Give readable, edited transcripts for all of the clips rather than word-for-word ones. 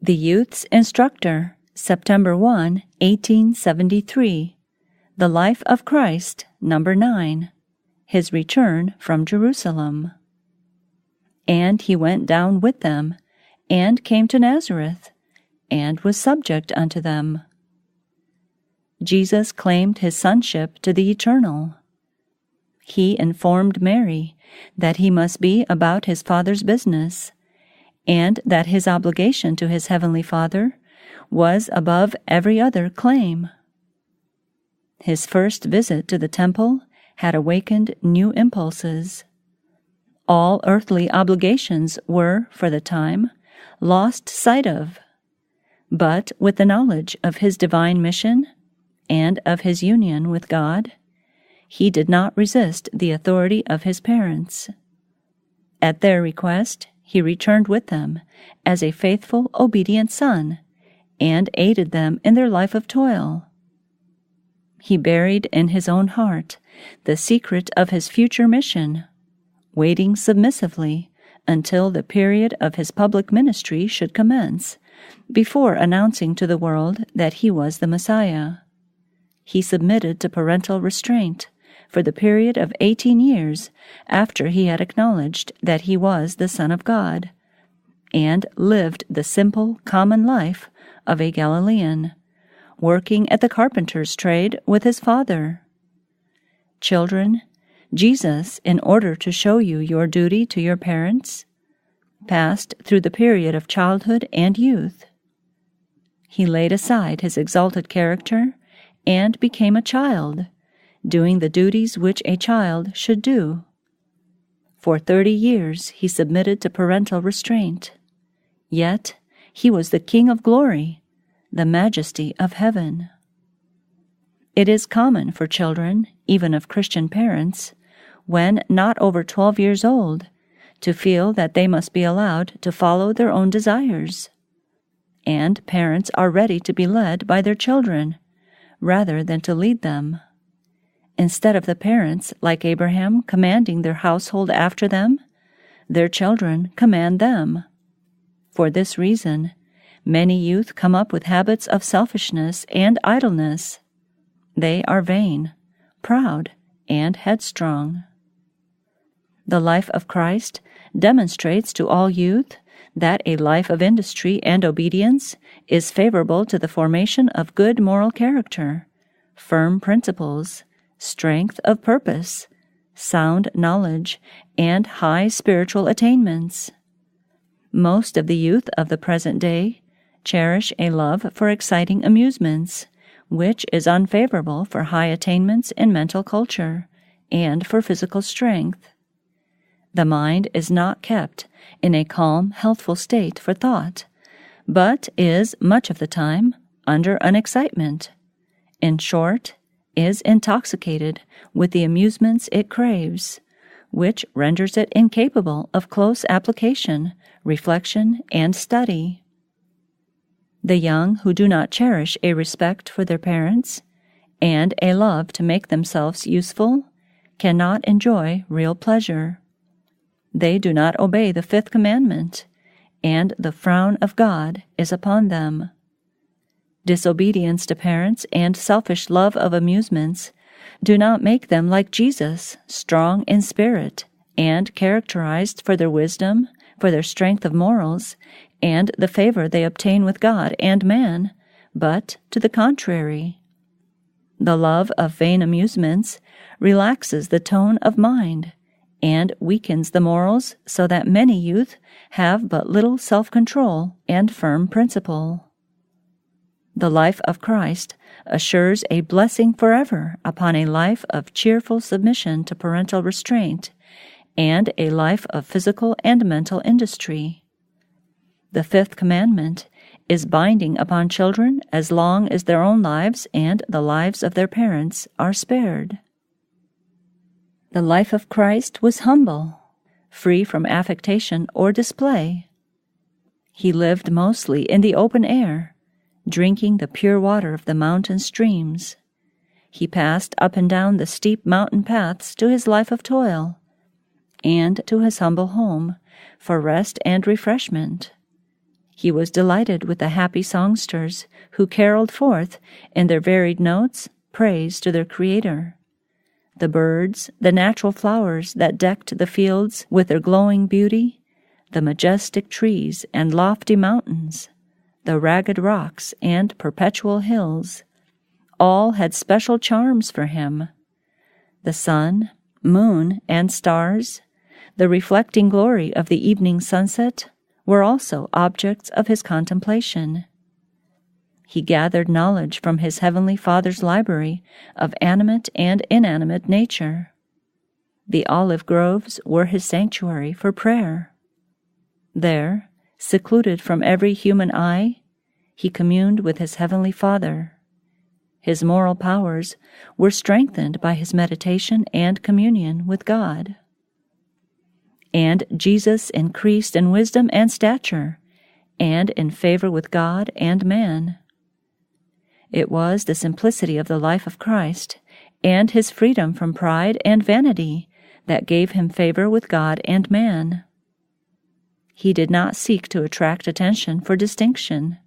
The Youth's Instructor, September 1, 1873. The Life of Christ, number 9. His Return from Jerusalem. And he went down with them, and came to Nazareth, and was subject unto them. Jesus claimed his sonship to the Eternal. He informed Mary that he must be about his Father's business, and that his obligation to his Heavenly Father was above every other claim. His first visit to the temple had awakened new impulses. All earthly obligations were, for the time, lost sight of. But with the knowledge of his divine mission and of his union with God, he did not resist the authority of his parents. At their request, he returned with them as a faithful, obedient son, and aided them in their life of toil. He buried in his own heart the secret of his future mission, waiting submissively until the period of his public ministry should commence, before announcing to the world that he was the Messiah. He submitted to parental restraint for the period of 18 years after he had acknowledged that he was the Son of God, and lived the simple, common life of a Galilean, working at the carpenter's trade with his father. Children, Jesus, in order to show you your duty to your parents, passed through the period of childhood and youth. He laid aside his exalted character and became a child, doing the duties which a child should do. For 30 years he submitted to parental restraint, yet he was the King of glory, the majesty of heaven. It is common for children, even of Christian parents, when not over 12 years old, to feel that they must be allowed to follow their own desires. And parents are ready to be led by their children, rather than to lead them. Instead of the parents, like Abraham, commanding their household after them, their children command them. For this reason, many youth come up with habits of selfishness and idleness. They are vain, proud, and headstrong. The life of Christ demonstrates to all youth that a life of industry and obedience is favorable to the formation of good moral character, firm principles, strength of purpose, sound knowledge, and high spiritual attainments. Most of the youth of the present day cherish a love for exciting amusements, which is unfavorable for high attainments in mental culture and for physical strength. The mind is not kept in a calm, healthful state for thought, but is, much of the time, under an excitement. In short, is intoxicated with the amusements it craves, which renders it incapable of close application, reflection, and study. The young who do not cherish a respect for their parents and a love to make themselves useful cannot enjoy real pleasure. They do not obey the 5th commandment, and the frown of God is upon them. Disobedience to parents and selfish love of amusements do not make them like Jesus, strong in spirit, and characterized for their wisdom, for their strength of morals, and the favor they obtain with God and man, but to the contrary. The love of vain amusements relaxes the tone of mind, and weakens the morals so that many youth have but little self-control and firm principle. The life of Christ assures a blessing forever upon a life of cheerful submission to parental restraint and a life of physical and mental industry. The 5th commandment is binding upon children as long as their own lives and the lives of their parents are spared. The life of Christ was humble, free from affectation or display. He lived mostly in the open air, drinking the pure water of the mountain streams. He passed up and down the steep mountain paths to his life of toil, and to his humble home for rest and refreshment. He was delighted with the happy songsters who caroled forth in their varied notes praise to their Creator. The birds, the natural flowers that decked the fields with their glowing beauty, the majestic trees and lofty mountains, the ragged rocks and perpetual hills, all had special charms for him. The sun, moon, and stars, the reflecting glory of the evening sunset, were also objects of his contemplation. He gathered knowledge from his Heavenly Father's library of animate and inanimate nature. The olive groves were his sanctuary for prayer. There, secluded from every human eye, he communed with his Heavenly Father. His moral powers were strengthened by his meditation and communion with God. And Jesus increased in wisdom and stature, and in favor with God and man. It was the simplicity of the life of Christ, and his freedom from pride and vanity, that gave him favor with God and man. He did not seek to attract attention for distinction.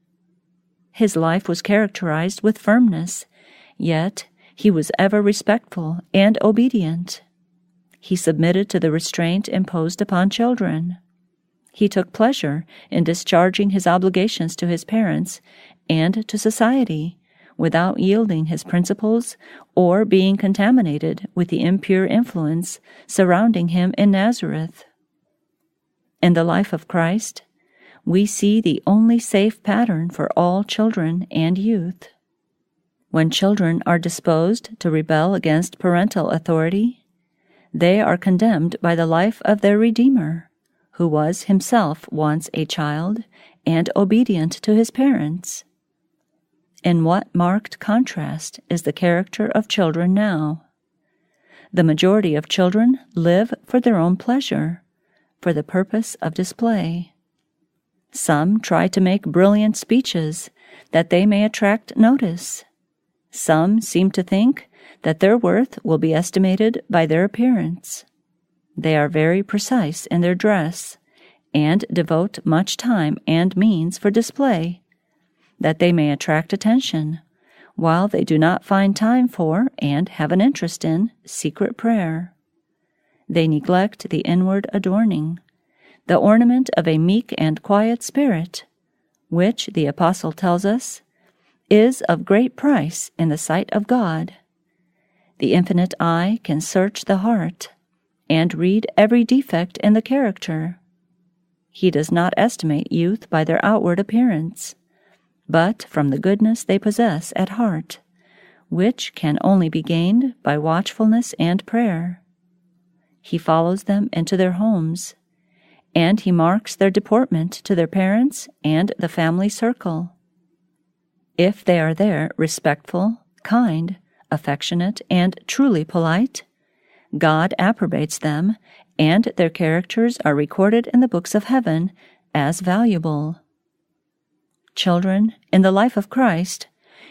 His life was characterized with firmness, yet he was ever respectful and obedient. He submitted to the restraint imposed upon children. He took pleasure in discharging his obligations to his parents and to society, without yielding his principles or being contaminated with the impure influence surrounding him in Nazareth. In the life of Christ, we see the only safe pattern for all children and youth. When children are disposed to rebel against parental authority, they are condemned by the life of their Redeemer, who was himself once a child and obedient to his parents. In what marked contrast is the character of children now? The majority of children live for their own pleasure, for the purpose of display. Some try to make brilliant speeches that they may attract notice. Some seem to think that their worth will be estimated by their appearance. They are very precise in their dress, and devote much time and means for display, that they may attract attention, while they do not find time for and have an interest in secret prayer. They neglect the inward adorning, the ornament of a meek and quiet spirit, which, the Apostle tells us, is of great price in the sight of God. The infinite eye can search the heart and read every defect in the character. He does not estimate youth by their outward appearance, but from the goodness they possess at heart, which can only be gained by watchfulness and prayer. He follows them into their homes, and he marks their deportment to their parents and the family circle. If they are there respectful, kind, affectionate, and truly polite, God approbates them, and their characters are recorded in the books of heaven as valuable. Children, in the life of Christ,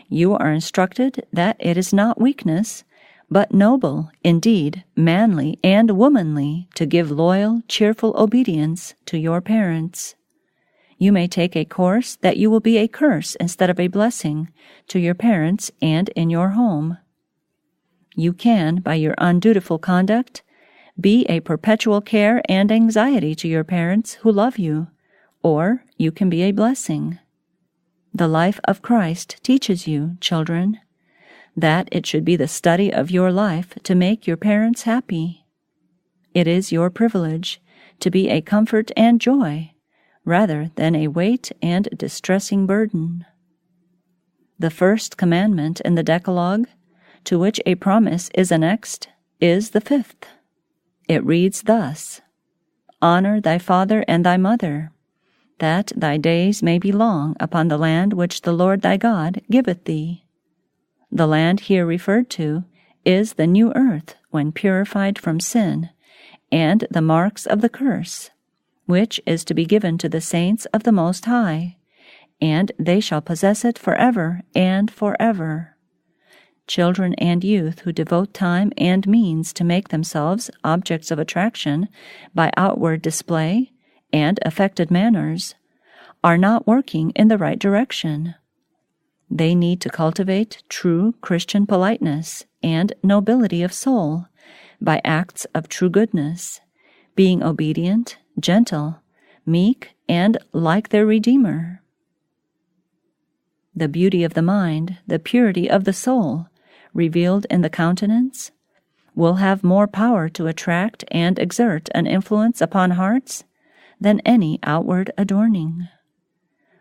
you are instructed that it is not weakness, but noble, indeed, manly, and womanly, to give loyal, cheerful obedience to your parents. You may take a course that you will be a curse instead of a blessing to your parents and in your home. You can, by your undutiful conduct, be a perpetual care and anxiety to your parents who love you, or you can be a blessing. The life of Christ teaches you, children, that it should be the study of your life to make your parents happy. It is your privilege to be a comfort and joy, rather than a weight and distressing burden. The first commandment in the Decalogue, to which a promise is annexed, is the fifth. It reads thus: Honor thy father and thy mother, that thy days may be long upon the land which the Lord thy God giveth thee. The land here referred to is the new earth when purified from sin, and the marks of the curse, which is to be given to the saints of the Most High, and they shall possess it forever and forever. Children and youth who devote time and means to make themselves objects of attraction by outward display and affected manners are not working in the right direction. They need to cultivate true Christian politeness and nobility of soul by acts of true goodness, being obedient, gentle, meek, and like their Redeemer. The beauty of the mind, the purity of the soul, revealed in the countenance, will have more power to attract and exert an influence upon hearts than any outward adorning.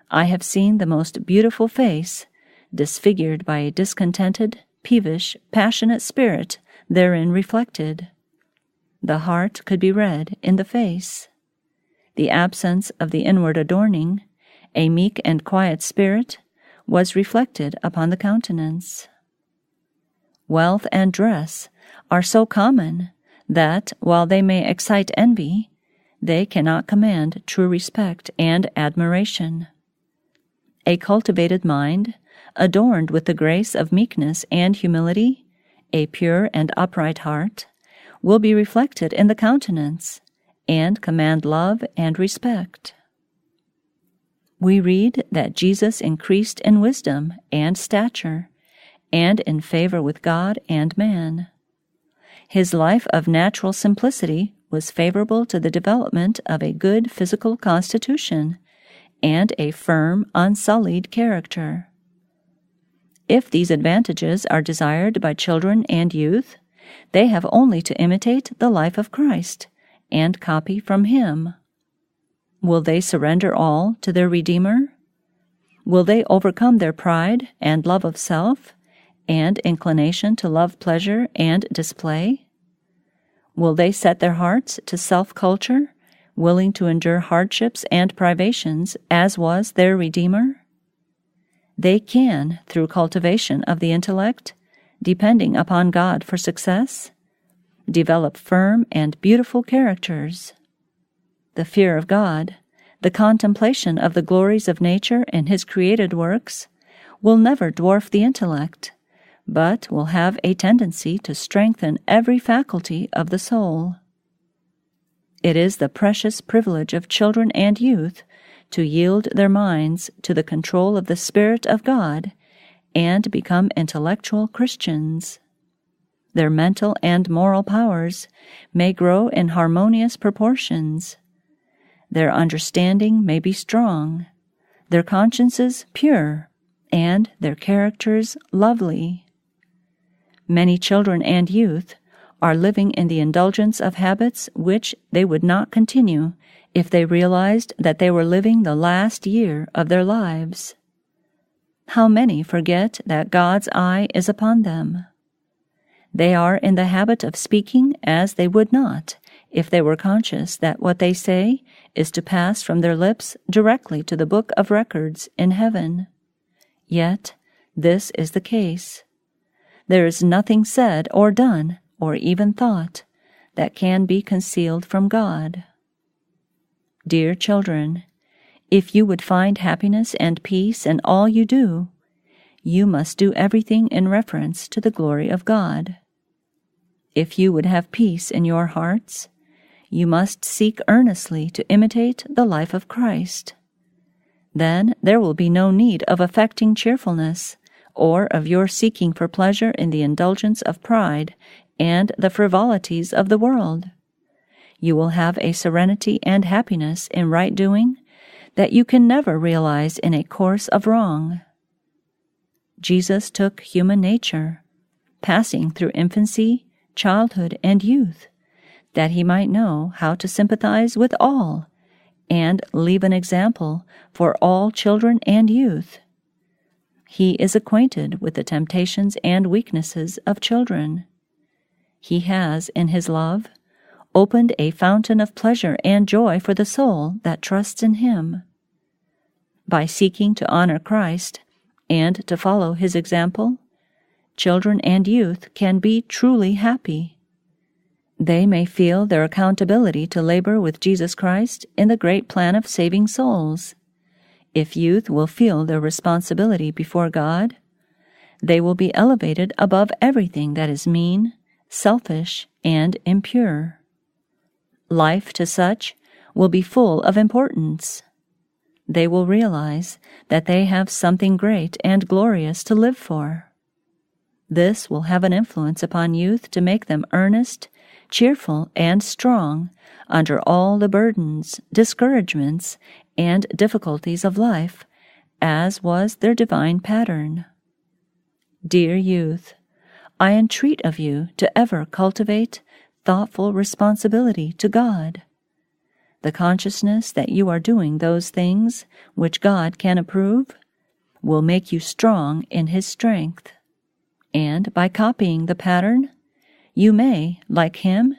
I have seen the most beautiful face disfigured by a discontented, peevish, passionate spirit therein reflected. The heart could be read in the face. The absence of the inward adorning, a meek and quiet spirit, was reflected upon the countenance. Wealth and dress are so common that, while they may excite envy, they cannot command true respect and admiration. A cultivated mind, adorned with the grace of meekness and humility, a pure and upright heart, will be reflected in the countenance, and command love and respect. We read that Jesus increased in wisdom and stature, and in favor with God and man. His life of natural simplicity was favorable to the development of a good physical constitution and a firm, unsullied character. If these advantages are desired by children and youth, they have only to imitate the life of Christ and copy from Him. Will they surrender all to their Redeemer? Will they overcome their pride and love of self and inclination to love pleasure and display? Will they set their hearts to self-culture, willing to endure hardships and privations as was their Redeemer? They can, through cultivation of the intellect, depending upon God for success, develop firm and beautiful characters. The fear of God, the contemplation of the glories of nature and His created works, will never dwarf the intellect, but will have a tendency to strengthen every faculty of the soul. It is the precious privilege of children and youth to yield their minds to the control of the Spirit of God and become intellectual Christians. Their mental and moral powers may grow in harmonious proportions. Their understanding may be strong, their consciences pure, and their characters lovely. Many children and youth are living in the indulgence of habits which they would not continue if they realized that they were living the last year of their lives. How many forget that God's eye is upon them? They are in the habit of speaking as they would not if they were conscious that what they say is to pass from their lips directly to the book of records in heaven. Yet this is the case. There is nothing said or done, or even thought, that can be concealed from God. Dear children, if you would find happiness and peace in all you do, you must do everything in reference to the glory of God. If you would have peace in your hearts, you must seek earnestly to imitate the life of Christ. Then there will be no need of affecting cheerfulness, or of your seeking for pleasure in the indulgence of pride and the frivolities of the world. You will have a serenity and happiness in right doing that you can never realize in a course of wrong. Jesus took human nature, passing through infancy, childhood, and youth, that He might know how to sympathize with all and leave an example for all children and youth. He is acquainted with the temptations and weaknesses of children. He has, in His love, opened a fountain of pleasure and joy for the soul that trusts in Him. By seeking to honor Christ and to follow His example, children and youth can be truly happy. They may feel their accountability to labor with Jesus Christ in the great plan of saving souls. If youth will feel their responsibility before God, they will be elevated above everything that is mean, selfish, and impure. Life to such will be full of importance. they will realize that they have something great and glorious to live for. This will have an influence upon youth to make them earnest, cheerful, and strong under all the burdens, discouragements, and difficulties of life, as was their divine pattern. Dear youth, I entreat of you to ever cultivate thoughtful responsibility to God. The consciousness that you are doing those things which God can approve will make you strong in His strength. And by copying the pattern, you may, like Him,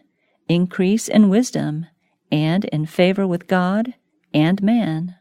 increase in wisdom and in favor with God and man.